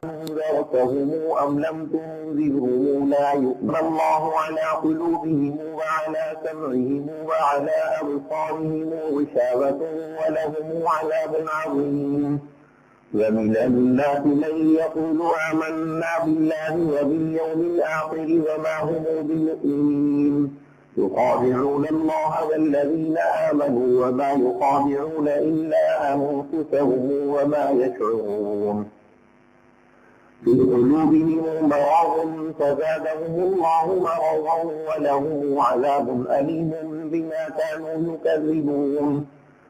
أنذرتهم أم لم تنذرهم لا يؤمن الله على قلوبهم وعلى سمعهم وعلى أبصارهم غشاوة ولهم عذاب عظيم. ومن الناس من يقول آمنا بالله وباليوم الآخر وما هم بمؤمنين يخادعون الله والذين آمنوا وما يخادعون إلا أنفسهم وما يشعرون. في قلوبهم مرض فزادهم الله مرضا ولهم عذاب أليم بما كانوا يكذبون.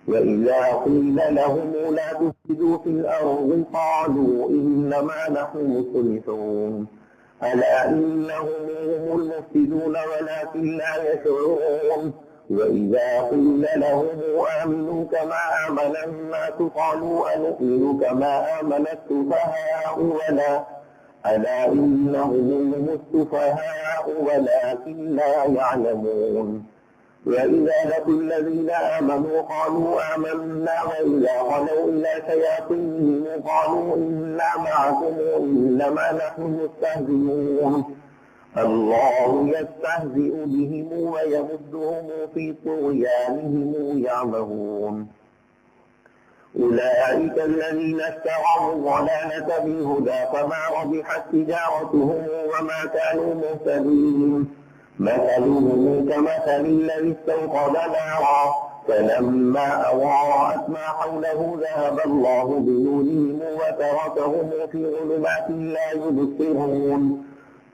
وإذا قيل لهم لا تفسدوا في الأرض قالوا إنما نحن مصلحون ألا إنهم هم المفسدون ولكن لا يشعرون. وإذا قيل لهم آمنوا كما آمن الناس قالوا أنؤمن كما آمن السفهاء ألا إنهم هم السفهاء ولكن لا يعلمون. وإذا لقوا الذين آمنوا قالوا آمنا وإذا خلوا إلى شياطينهم قالوا إنا معكم إنما نحن مستهزئون. الله يستهزئ بهم ويمدهم في طغيانهم يعمهون. أولئك الذين اشتروا الضلالة بالهدى فما ربحت تجارتهم وما كانوا مهتدين. مثلهم كمثل الذي استوقد نارا فلما أضاءت ما حوله ذهب الله بنورهم وتركهم في ظلمات لا يبصرون.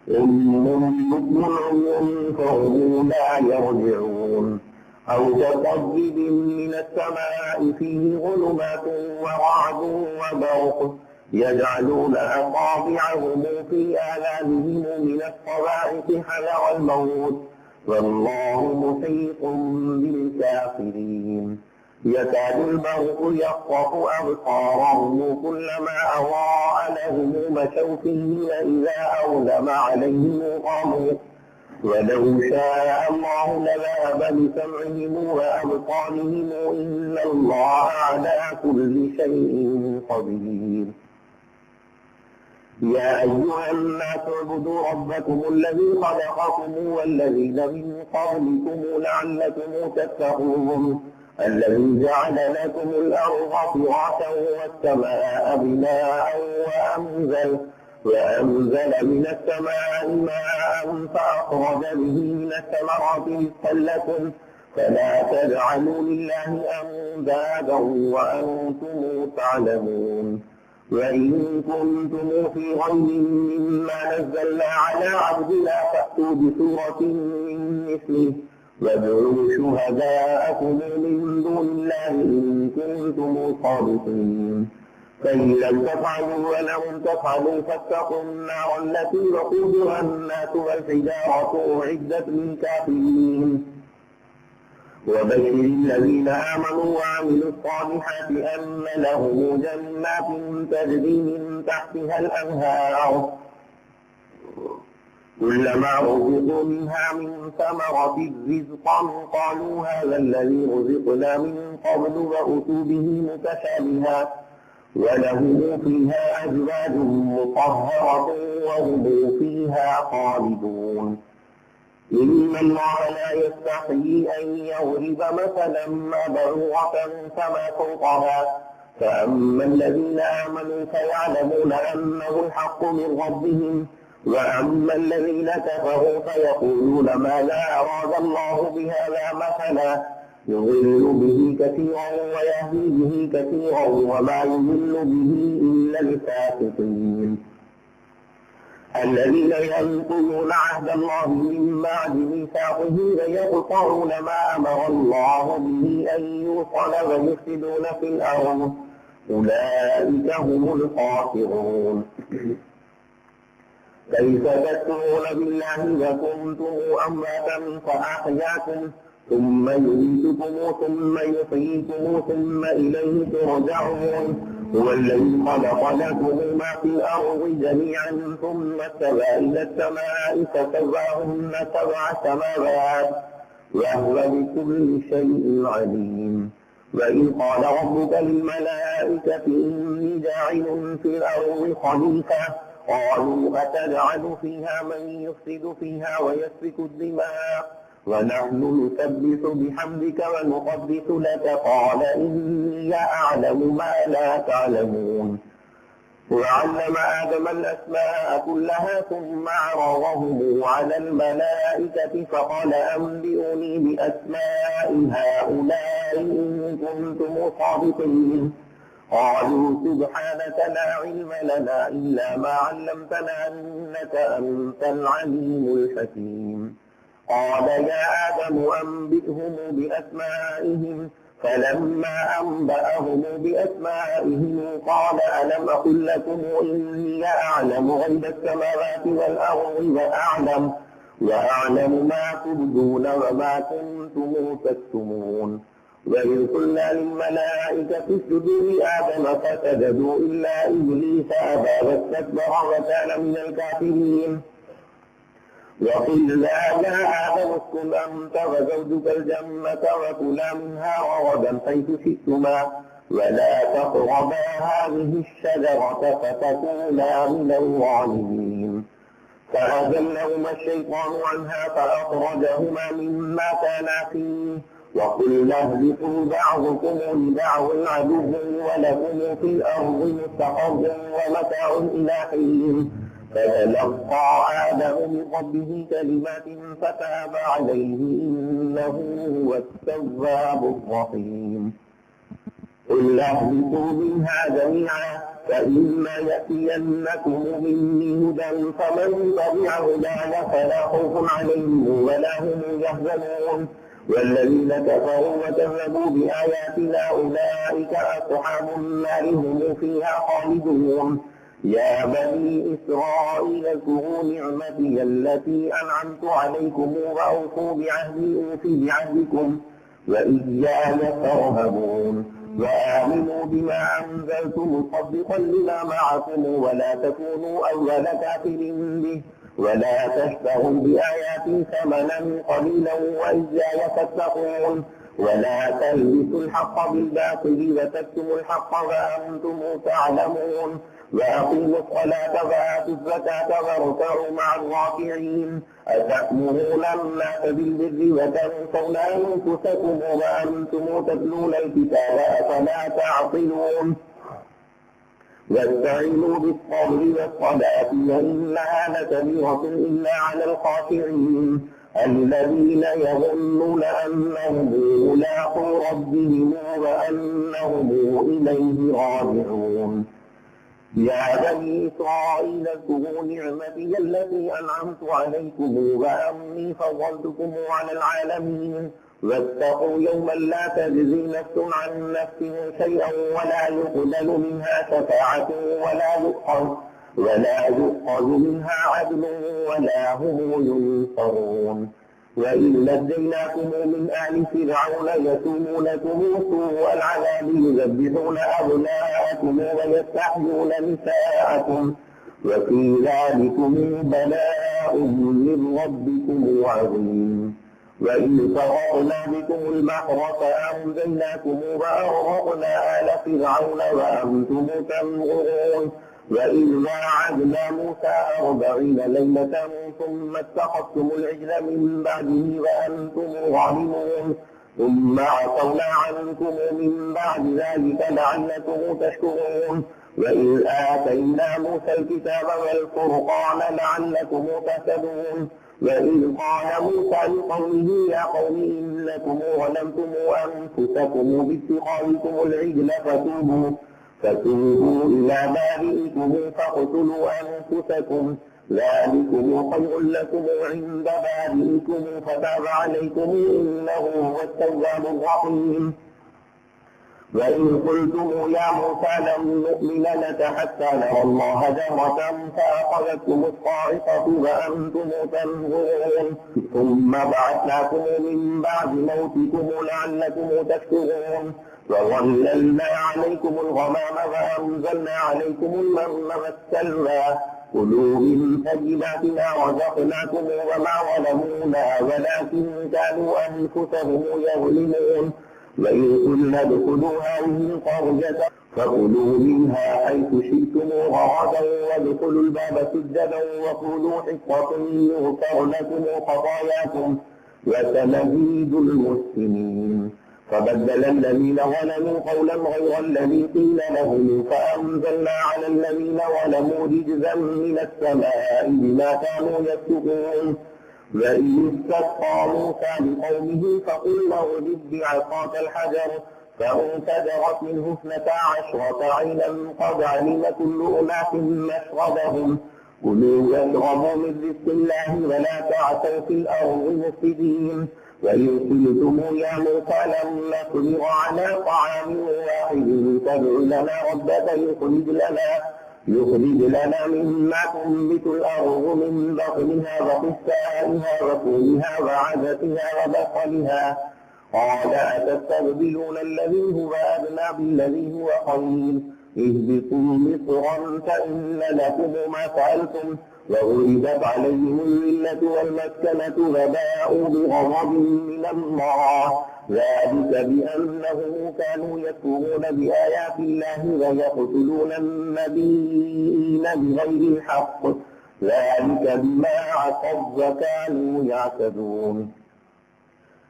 بكم عمي فهم لا يرجعون. أو كصيب من السماء فيه ظلمات ورعد وبرق يجعلون أصابعهم في آذانهم من الصواعق حذر الموت والله محيط بالكافرين. يكاد البرق يخطف أبصارهم كلما أضاء لهم مشوا فيه وإذا أظلم عليهم قاموا ولو شاء الله لذهب بسمعهم وأبصارهم إن الله على كل شيء قدير. يا أيها الناس اعبدوا ربكم الذي خلقكم والذين من قبلكم لعلكم تتقون. الذي جعل لكم الأرض فراشا والسماء بناء وأنزل من السماء ماء فأخرج به من الثمرات رزقا لكم فلا تجعلوا لله أندادا وأنتم تعلمون. وإن كنتم في غير مما نزلنا على عبدنا فأتوا بسورة من مثله وادعوا شهداءكم من دون الله إن كنتم صادقين. فإن لم تفعلوا ولم تفعلوا فاتقوا النار التي وقودها الناس والحجارة أعدت للكافرين. وبشر الذين آمنوا وعملوا الصالحات أن لهم جنات تجري من تحتها الأنهار كلما رزقوا منها من ثمرة رزقا قالوا هذا الذي رزقنا من قبل وأتوا به متشابها ولهم فيها أزواج مطهرة وهم فيها خالدون. إن الله لا يستحيي أن يضرب مثلا ما بعوضة فما فوقها فأما الذين آمنوا فيعلمون أنه الحق من ربهم وأما الذين كفروا فيقولون ماذا أراد الله بهذا مثلا يضل به كثيرا ويهدي به كثيرا وما يضل به إلا الفاسقين. الذين ينقضون عهد الله من بعد ميثاقه ويقطعون ما أمر الله به أن يوصل ويفسدون في الأرض أولئك هم الخاسرون. كيف تكفرون بالله وكنتم أمواتا فأحياكم ثم يميتكم ثم يحييكم ثم إليه ترجعون. هو الذي خلق لكم ما في الأرض جميعا ثم استوى إلى السماء فسواهن سبع سماوات وهو بكل شيء عليم. وإذ قال ربك للملائكة إني جاعل في الأرض خليفة قالوا أتجعل فيها من يفسد فيها ويسفك الدماء ونحن نسبح بحمدك ونقدس لك قال إني أعلم ما لا تعلمون وعلم آدم الأسماء كلها ثم عرضهم على الملائكة فقال أنبئوني بأسماء هؤلاء إن كنتم صادقين قالوا سبحانك لا علم لنا إلا ما علمتنا إنك أنت العليم الحكيم قال يا آدم أنبئهم بأسمائهم فلما أنبأهم بأسمائهم قال ألم أقل لكم إني أعلم غيب السماوات والأرض وأعلم ما تبدون وما كنتم تكتمون وإذ قلنا للملائكة اسجدوا لآدم فسجدوا إلا إبليس أبى واستكبر وكان من الكافرين وقلنا يا آدم اسكن أنت وزوجك الجنة وكلا منها رغدا حيث شئتما ولا تقربا هذه الشجرة فتكونا من الظالمين فأزلهما الشيطان عنها فأخرجهما مما كانا فيه وقلنا اهبطوا بعضكم لبعض عدو ولكم في الأرض مستقر ومتاع إلى حين فتلقى آدم من ربه كلمات فتاب عليه إنه هو التواب الرحيم قل اهبطوا منها جميعا فإما يأتينكم مني هدى فمن تبع هداي فلا خوف عليهم ولا هم يحزنون والذين كفروا وكذبوا بآياتنا أولئك أصحاب النار هم فيها خالدون يا بني إسرائيل اذكروا نعمتي التي أنعمت عليكم وأوفوا بعهدي أوف بعهدكم وإياي فارهبون وآمنوا بما أنزلت مصدقا لما معكم ولا تكونوا أول كافر به ولا تشتروا بآياتي ثمنا قليلا وإياي فاتقون ولا تلبسوا الحق بالباطل وتكتموا الحق وأنتم تعلمون وأقيموا الصلاة وآتوا الزكاة واركعوا مع الراكعين أتأمرون الناس بالبر وتنسون أنفسكم وأنتم تتلون الكتاب أفلا تعقلون واستعينوا بالصبر والصلاة وإنها لكبيرة إلا على الخاشعين الذين يظنون أنهم ملاقو ربهم وأنهم إليه راجعون يا بني إسرائيل اذكروا نعمتي التي أنعمت عليكم وأني فضلتكم على العالمين واتقوا يوما لا تجزي نفس عن نفس شيئا ولا يقبل منها شفاعة ولا يؤخذ منها عدل ولا هم ينصرون وإذ نجيناكم من آل فرعون يسومونكم سوء العذاب يذبحون أبناءكم ويستحيون نساءكم وفي ذلكم بلاء من ربكم عظيم وإذ فرقنا بكم البحر فأنجيناكم وأغرقنا آل فرعون وأنتم تنظرون وإذ واعدنا موسى 40 ليلة ثم اتخذتم العجل من بعده وأنتم ظالمون ثم عفونا عنكم من بعد ذلك لعلكم تشكرون وإذ آتينا موسى الكتاب والفرقان لعلكم تهتدون وإذ قال موسى لقومه يا قوم إنكم ظلمتم أنفسكم باتخاذكم العجل فتوبوا إلى بارئكم فاقتلوا أنفسكم ذلكم خير لكم عند بارئكم فتاب عليكم إنه هو التواب الرحيم وإن قلتم يا موسى لن نؤمن لك حتى نرى الله جهرة فأخذتكم الصاعقة وأنتم تنظرون ثم بعثناكم من بعد موتكم لعلكم تشكرون وظللنا عليكم الغمام وأنزلنا عليكم المن والسلوى كلوا من طيبات ما رزقناكم وما ظلمونا ولكن كانوا أنفسهم يظلمون وإن كنا ادخلوا هذه القرية فكلوا منها حيث شئتم رغدا وادخلوا الباب سجدا وقولوا حطة يغفر لكم خطاياكم وسنزيد المحسنين. فبدل الذين ظلموا قولا غير الذي قيل لهم فأنزلنا على الذين ظلموا رجزا من السماء بما كانوا يفسقون. وإذ استسقى موسى لقومه فقل اضرب بعصاك الحجر فانفجرت منه 12 عينا قد علم كل أناس مشربهم كلوا واشربوا من رزق الله ولا تعثوا في الأرض مفسدين. وإن قلتم يا موسى لن نصبر على طعام واحد فادع لنا ربك يخرج لنا مما تنبت الأرض من بطنها وقثائها وفومها وعدسها وبصلها قال أتستبدلون الذي هو أدنى بالذي هو خير اهبطوا مصرا فإن لكم ما سألتم وغلبت عليهم الذلة والمسكنة وباءوا بغضب من الله ذلك بأنهم كانوا يكفرون بآيات الله ويقتلون النبيين بغير الحق ذلك بما عصوا وكانوا يعتدون.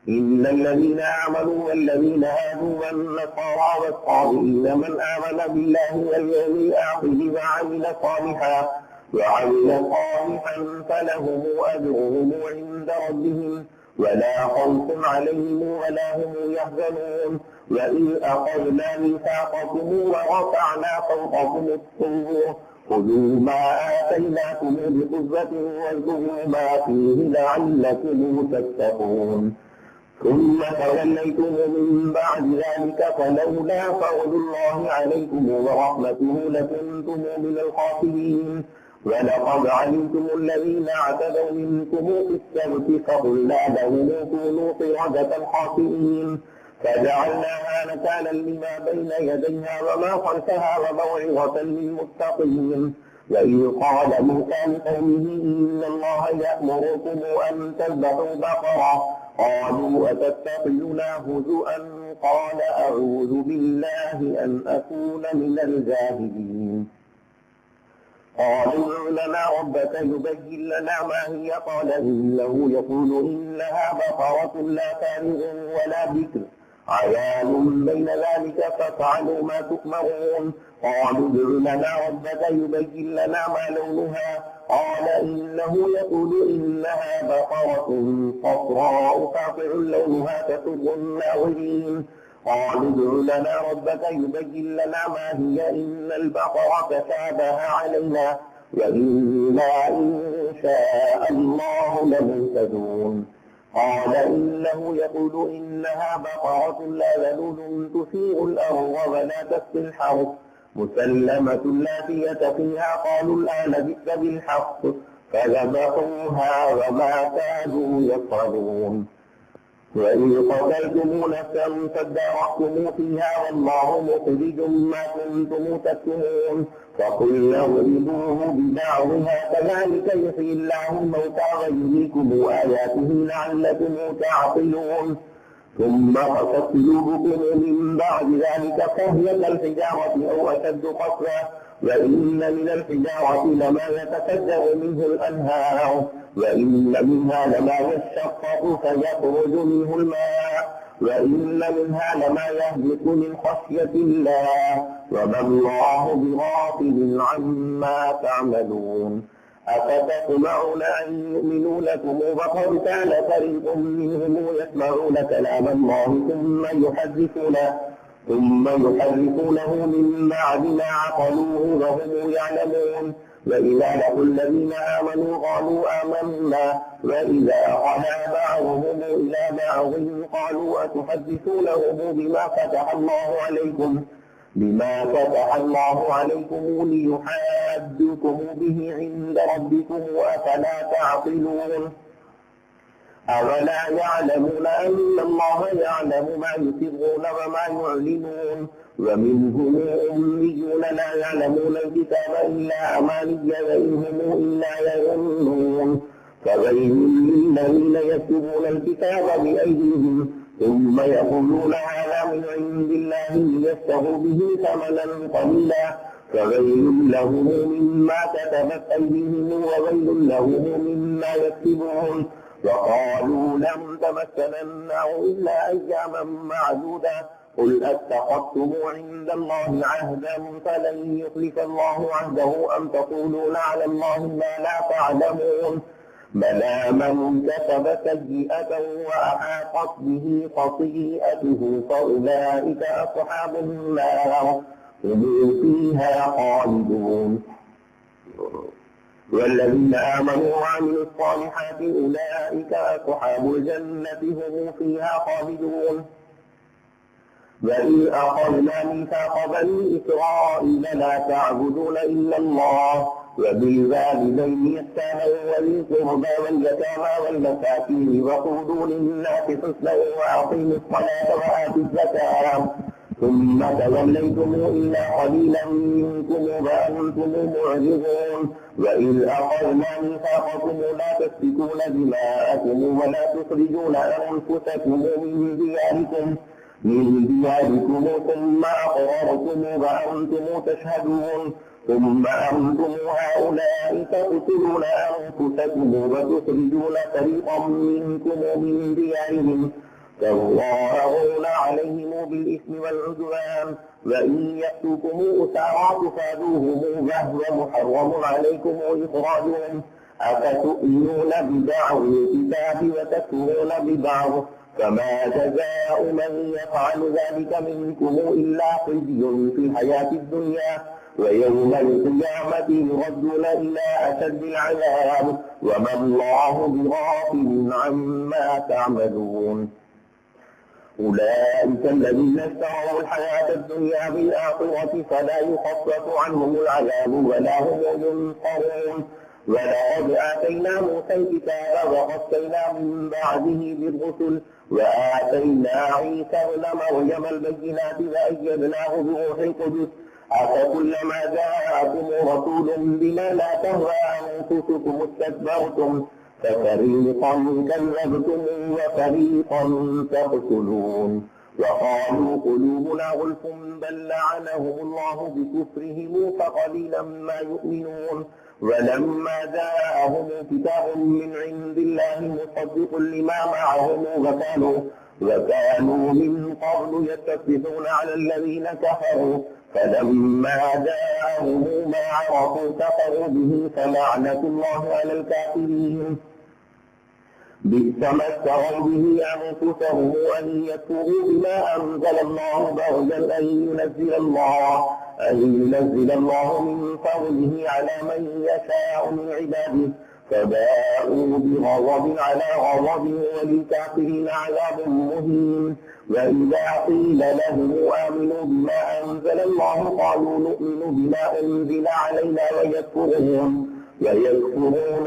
إن الذين آمنوا والذين هادوا والنصارى والصابئين من آمن بالله واليوم الآخر وعمل صالحا فلهم أجرهم عند ربهم ولا خوف عليهم ولا هم يحزنون. وإذ أخذنا ميثاقكم ورفعنا فوقكم الطور خذوا ما آتيناكم بقوة واذكروا ما فيه لعلكم تتقون. ثم توليتم من بعد ذلك فلولا فضل الله عليكم ورحمته لكنتم من الخاسرين. ولقد علمتم الذين اعتدوا منكم في السبت فقلنا لهم كونوا قردة خاسئين فجعلناها نكالا لما بين يديها وما خلفها وموعظة للمتقين. وإذ قال موسى لقومه إن الله يأمركم أن تذبحوا بقرة قالوا أتتخذنا هزؤا قال أعوذ بالله أن أكون من الجاهلين. قالوا ادع لنا ربك يبين لنا ما هي قال إنه يقول إنها بقرة لا فارغ ولا بكر عيان بين ذلك فافعلوا ما تؤمرون. قالوا ادع لنا ربك يبين لنا ما لونها قال إنه يقول إنها بقرة صفراء فاقع لونها تسر الناظرين. قالوا ادع لنا ربك يبين لنا ما هي إن البقرة تشابه علينا وإنا إن شاء الله لمهتدون. قال إنه يقول إنها بقرة لا ذلول تثير الأرض ولا تسقي الحرث مسلمة لا فية فيها قالوا الآن جئت بالحق فذبحوها وما كانوا يفعلون. وإن قتلتم نفسا فادارأتم فيها والله مخرج ما كنتم تكتمون فقلنا اضربوه ببعضها كذلك يحيي الله الموتى ويريكم آياته لعلكم تعقلون. ثم قست قلوبكم من بعد ذلك فهي كالحجارة أو أشد قسوة وإن من الحجارة لما يتفجر منه الأنهار وإن منها لما يشقق فيخرج منه الماء وإن منها لما يهبط من خشية الله وما الله بغافل عما تعملون. أفتطمعون أن يؤمنوا لكم وقد كان فريق منهم يسمعون كلام الله ثم يحرفونه من بعد ما عقلوه وهم يعلمون. وإذا لقوا الذين آمنوا قالوا آمنا وإذا خلا بعضهم إلى بعض قالوا أتحدثونهم بما فتح الله عليكم ليحاجوكم به عند ربكم أفلا تعقلون. أولا يعلمون أن الله يعلم ما يسرون وما يعلنون ومنهم أميون لا يعلمون الكتاب إلا أماني وإن هم إلا يظنون. فويل للذين يكتبون الكتاب بأيديهم ثم يقولون هذا من عند الله ليشتروا به ثمنا قليلا فويل لهم مما كتبت أيديهم وويل لهم مما يكسبون. وقالوا لن تمسنا النار إلا أياما معدودا قل أتخذتم عند الله عهدا فلن يخلف الله عهده أم تقولون على الله ما لا تعلمون. بلى من كسب سيئة وأحاطت به خطيئته فأولئك أصحاب النار هم فيها خالدون. والذين آمنوا وعملوا الصالحات أولئك أصحاب الجنة هم فيها خالدون. وإذ أخذنا ميثاق بني إسرائيل لا تعبدون إلا الله وبالوالدين إحسانا وذي القربى واليتامى والمساكين وقولوا للناس حسنا وأقيموا الصلاة وآتوا الزكاة ثم توليتم إلا قليلا منكم وأنتم معرضون. وإذ أخذنا ميثاقكم لا تسفكون دماءكم ولا تخرجون أنفسكم من دياركم ثم أقررتم وأنتم تشهدون ثم أنتم هؤلاء تقتلون أنفسكم وتخرجون فريقا منكم من ديارهم تظاهرون عليهم بالإثم والعدوان وإن يأتوكم أسارى تفادوهم وهو محرم عليكم إخراجهم أفتؤمنون ببعض الكتاب وتكفرون ببعض فما جزاء من يفعل ذلك منكم إلا خزي في الحياة الدنيا ويوم القيامة يردون إلى أشد العذاب وما الله بغافل عما تعملون. أولئك الذين اشتروا الحياة الدنيا بالآخرة فلا يخفف عنهم العذاب ولا هم ينصرون. ولقد آتينا موسى الكتاب وقفينا من بعده بالرسل وآتينا عيسى ابن مريم البينات وأيدناه بروح القدس أفكلما جاءكم رسول بما لا تهوى أنفسكم استكبرتم ففريقا كذبتم وفريقا تقتلون. وقالوا قلوبنا غلف بل لعنهم الله بكفرهم فقليلا ما يؤمنون. ولما جاءهم كتاب من عند الله مصدق لما معهم وكانوا من قبل يستفتحون على الذين كفروا فلما جاءهم ما عرفوا كفروا به فلعنة الله على الكافرين. بئس ما اشتروا به أنفسهم أن يكفروا بما أنزل الله بغيا أن ينزل الله من فضله على من يشاء من عباده فباءوا بغضب على غضب وللكافرين عذاب مهين. وإذا قيل لهم آمنوا بما أنزل الله قالوا نؤمن بما أنزل علينا ويكفرون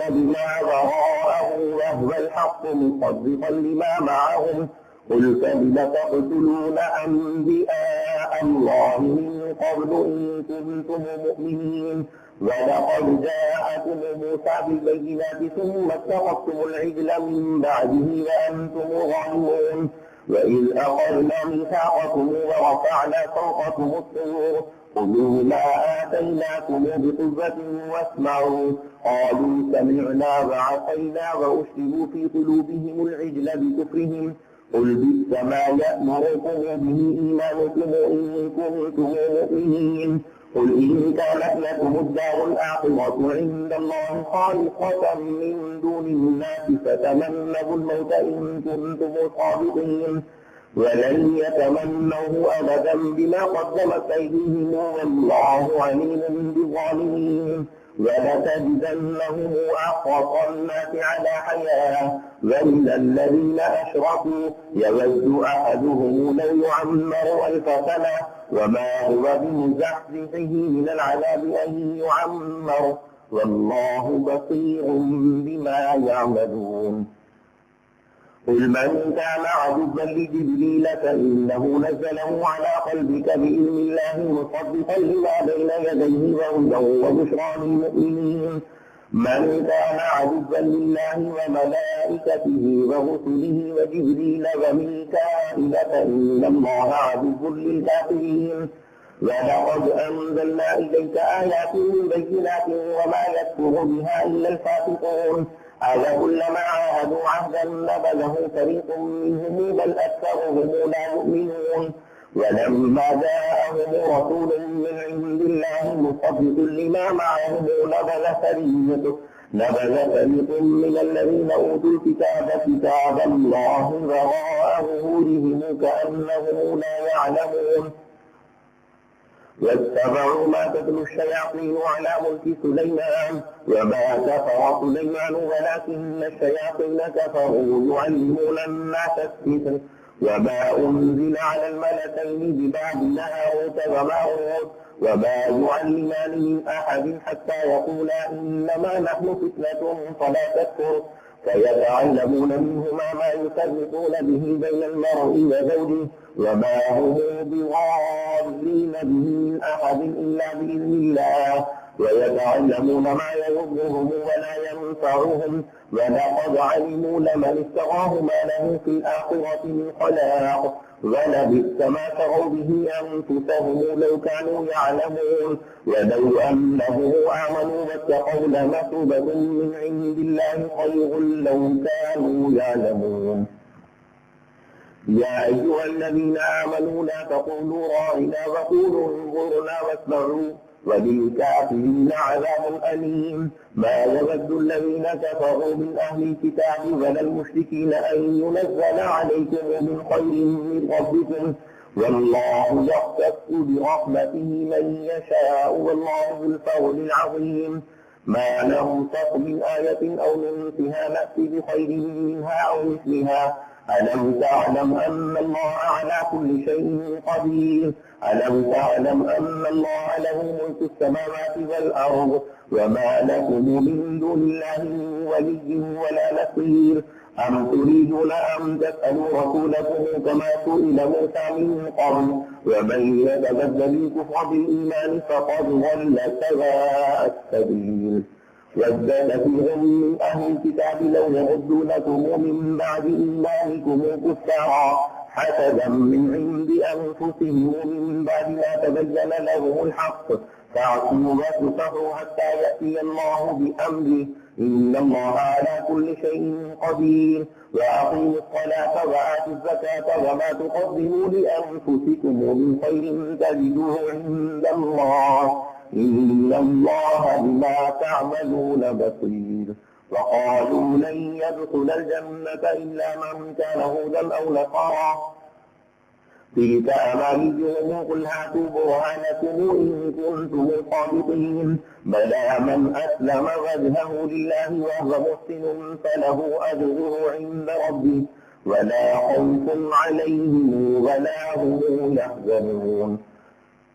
بما وراءه وهو الحق مصدقا لما معهم قل فلم تقتلون أنبياء الله من قبل إن كنتم مؤمنين. ولقد جاءكم موسى بالبينات ثم اتخذتم العجل من بعده وأنتم ظالمون. وإذ أخذنا ميثاقكم ورفعنا فوقكم الطور خذوا ما آتيناكم بقوة واسمعوا قالوا سمعنا وعصينا وأشربوا في قلوبهم العجل بكفرهم قل بئس ما يأمركم به إيمانكم إن كنتم مؤمنين. قل إن كانت لكم الدار الآخرة عند الله خالصة من دون الناس فتمنوا الموت إن كنتم صادقين ولن يتمنوه أبدا بما قدمت أيديهم والله عليم بالظالمين. ولتجدنهم أحرص الناس على حياة ومن الذين أشركوا يود أحدهم لو يعمر 1000 سنة وما هو بمزحزحه من العذاب أن يعمر والله بصير بما يعملون. قل من كان عدوا لجبريل فإنه نزله على قلبك بإذن الله مصدقا لما بين يديه وهدى وبشرى للمؤمنين. من كان عدوا لله وملائكته ورسله وجبريل وميكائيل فإن الله عدو للكافرين. ولقد أنزلنا إليك آيات بينات وما يكفر بها إلا الفاسقون. أَوَكُلَّمَا عَاهَدُوا عَهْدًا نَبَذَهُ فريق منهم بل أكثرهم لا يؤمنون. ولما جاءهم رسول من عند الله مصدق لما معهم نبذ فريق من الذين أوتوا الكتاب كتاب الله وراء ظهورهم كأنهم لا يعلمون. واتبعوا ما تتلو الشياطين على ملك سليمان وما كفر سليمان ولكن الشياطين كفروا يعلمون الناس السحر وما أنزل على الملكين ببابل هاروت وماروت وما يعلمان من أحد حتى يقولا إنما نحن فتنة فلا تكفر فيتعلمون منهما ما يفرقون به بين المرء وزوجه وما هم بضارين به من أحد إلا بإذن الله ويتعلمون ما يضرهم ولا ينفعهم ولقد علموا لمن اشتراه ما له في الآخرة من خلاق ولبئس ما شروا به أنفسهم لو كانوا يعلمون. ولو أنهم آمنوا واتقوا لمثوبة من عند الله خير لو كانوا يعلمون. يا أيها الذين آمنوا لا تقولوا راعنا وقولوا انظرنا واسمعوا وللكافرين عذاب أليم. ما يود الذين كفروا من أهل الكتاب ولا المشركين أن ينزل عليكم من خير من ربكم والله يختص برحمته من يشاء والله ذو الفضل العظيم. ما ننسخ من آية أو ننسها نأتي بخير منها أو مثلها. ألم تعلم أن الله على كل شيء قدير. ألم تعلم أن الله له ملك السماوات والأرض وما لكم من دون الله من ولي ولا نصير. أم تريدون أن تسألوا رسولكم كما سئل موسى من قبل ومن يتبدل الكفر بالإيمان فقد ضل سواء السبيل. ود كثير من أهل الكتاب لو يردونكم من بعد إيمانكم كفارا حسدا من عند أنفسهم من بعد ما تبين لهم الحق فاعصوا وتصفحوا حتى يأتي الله بأمره إن الله على كل شيء قدير. وأقيموا الصلاة وآتوا الزكاة وما تقدموا لأنفسكم من خير تجدوه عند الله إن الله بما تعملون بصير. وقالوا لن يدخل الجنة إلا من كان هودا أو نصارى تلك أمانيهم قل هاتوا برهانكم إن كنتم صادقين. بلى من أسلم وجهه لله وهو محسن فله أجره عند ربه ولا خوف عليهم ولا هم يحزنون.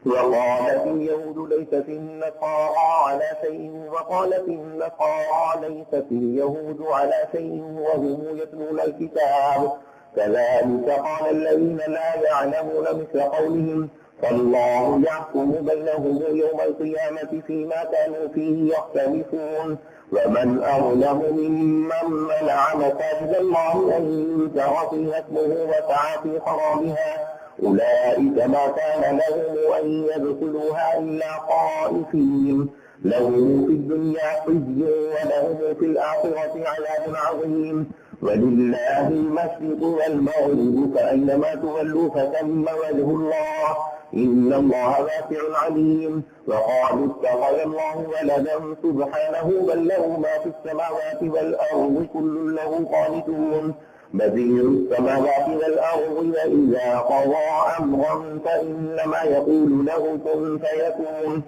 وقالت اليهود ليست النصارى على شيء وقالت النصارى ليست اليهود على شيء وهم يتلون الكتاب كذلك قال الذين لا يعلمون مثل قولهم فالله يحكم بينهم يوم القيامة فيما كانوا فيه يختلفون. ومن أظلم ممن منع مساجد الله أن يذكر فيها اسمه وسعى في خرابها أولئك ما كان لهم أن يدخلوها إلا خائفين لهم في الدنيا خزي ولهم في الآخرة عذاب عظيم. ولله المشرق والمغرب فأينما تولوا فثم وجه الله إن الله واسع عليم. وقالوا اتخذ الله ولدا سبحانه بل له ما في السماوات والأرض كل له قانتون. بديع السماوات والأرض وإذا قضى أمرا فإنما يقول له كن فيكون.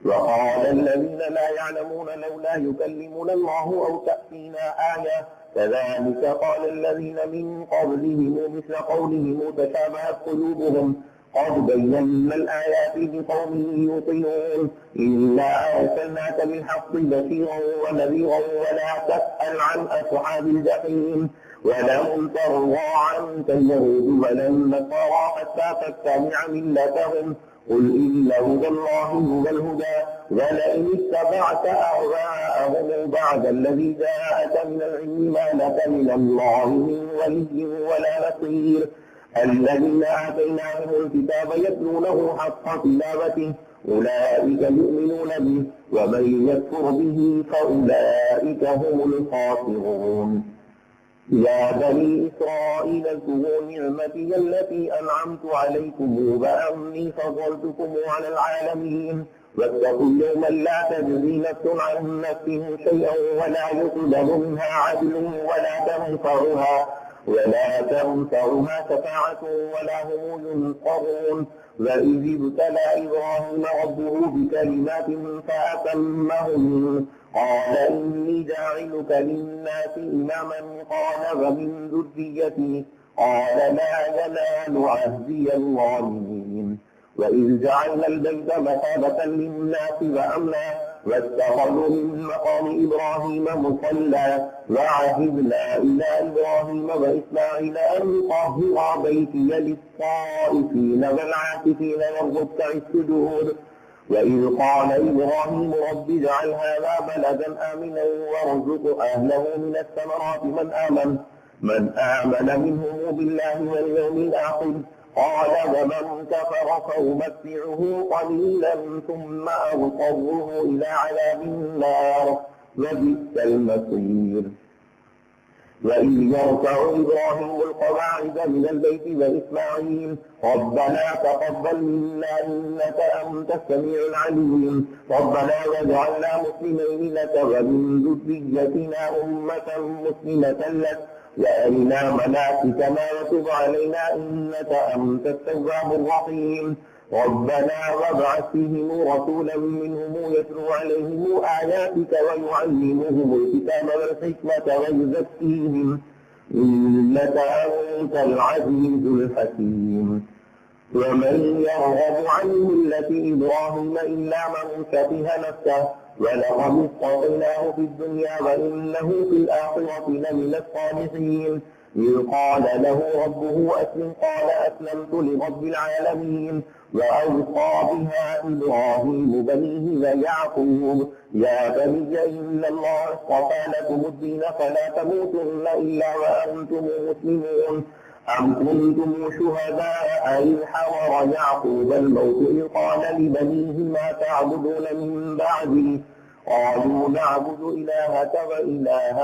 وقال الذين لا يعلمون لولا يكلمنا الله أو تأتينا آية كذلك قال الذين من قبلهم مثل قولهم تشابهت قلوبهم قد بينا الآيات لقوم يوقنون. إنا أرسلناك بالحق بشيرا ونذيرا ولا تسأل عن أصحاب الجحيم. ولن ترضى عنك اليهود ولا النصارى حتى تتبع ملتهم قل إن هدى الله هو الهدى ولئن اتبعت أهواءهم بعد الذي جاءك من العلم ما لك من الله من ولي ولا نصير الذين آتيناهم الكتاب يتلونه حق تلاوته أولئك يؤمنون به ومن يكفر به فأولئك هم الخاسرون يا بني إسرائيل اذكروا نعمتي التي أنعمت عليكم وأني فضلتكم على العالمين واتقوا يوما لا تجزي نفس عن نفس شيئا ولا يقبل منها عدل ولا تنفعها شفاعة ولا هم ينصرون وإذ ابتلى إبراهيم ربه بكلمات فأتمهن قال إني جاعلك للناس إماما قال ومن ذريتي قال لا ينال عهدي الظالمين وإذ جعلنا البيت مثابة للناس وأمنا واتخذوا من مقام إبراهيم مصلى وعهدنا إلى إبراهيم وإسماعيل أن طهرا بيتي للطائفين والعاكفين والركع السجود وإذ قال إبراهيم رب اجعل هذا بلدا آمنا وارزق أهله من الثمرات من آمن منهم بالله واليوم الآخر قال ومن كفر فأمتعه قليلا ثم أضطره إلى عذاب النار وبئس المصير وإذ يرفع إبراهيم القواعد من البيت وإسماعيل ربنا تقبل منا إنك أنت السميع العليم ربنا واجعلنا مسلمين لك ومن ذريتنا أمة مسلمة لك وأرنا مناسكنا وتب علينا إنك أنت التواب الرحيم ربنا وابعث فيهم رسولا منهم يتلو عليهم آياتك ويعلمهم الكتاب والحكمة ويزكيهم إنك أنت العزيز الحكيم ومن يرغب عن ملة إبراهيم إلا من شبه نفسه ولقد اصطفيناه في الدنيا وإنه في الآخرة لمن الصالحين إذ قال له ربه أسلم قال أسلمت لرب العالمين وأوصى بها إبراهيم بنيه ويعقوب يا بني إن الله اصطفى لكم الدين فلا تموتن إلا وأنتم مسلمون أم كنتم شهداء إذ حضر يعقوب الموت إذ قال لبنيه ما تعبدون من بعدي قالوا نعبد إلهك وإله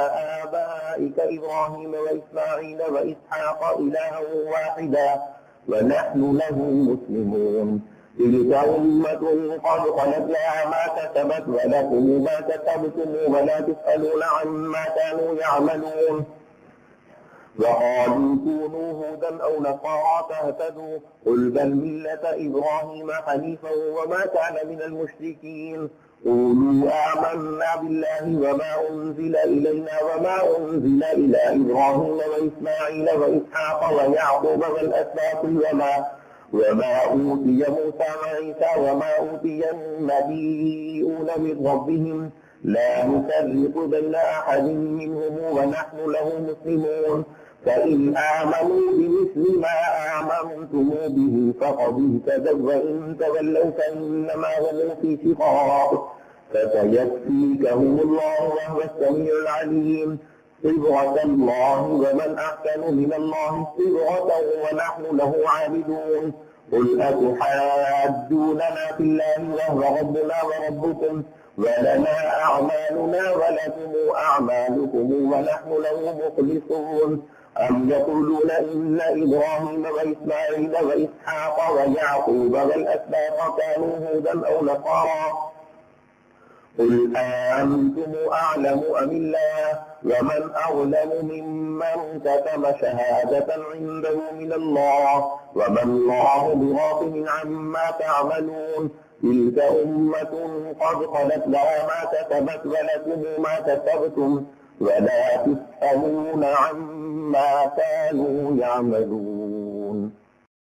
آبائك إبراهيم وإسماعيل وإسحاق إلها واحدا ونحن له مسلمون تلك أمة قد خلت لها ما كسبت ولكم ما كسبتم ولا تسألون عما كانوا يعملون وقالوا كونوا هودا أو نصارى تهتدوا قل بل ملة إبراهيم حنيفا وما كان من المشركين قولوا آمنا بالله وما أنزل إلينا وما أنزل إلى إبراهيم وإسماعيل وإسحاق ويعقوب والأسباط وما أوتي موسى وعيسى وما أوتي النبيون من ربهم لا نفرق بين أحد منهم ونحن له مسلمون فإن آمنوا بمثل ما آمنتم به فقد اهتدوا وإن تولوا فإنما هم في شقاق فسيكفيكهم الله وهو السميع العليم صبغة الله ومن أحسن من الله صبغة ونحن له عابدون قل أتحاجوننا في الله وهو ربنا وربكم ولنا أعمالنا ولكم أعمالكم ونحن له مخلصون أم يقولون إن إبراهيم وإسماعيل وإسحاق ويعقوب والأسباط كانوا هودا أو نصارى قل أنتم أعلم أم الله ومن أظلم ممن كتم شهادة عنده من الله وما الله بغافل عما تعملون تلك أمة قد خلت لها ما كسبت ولكم ما كسبتم ولا تسألون عما كانوا يعملون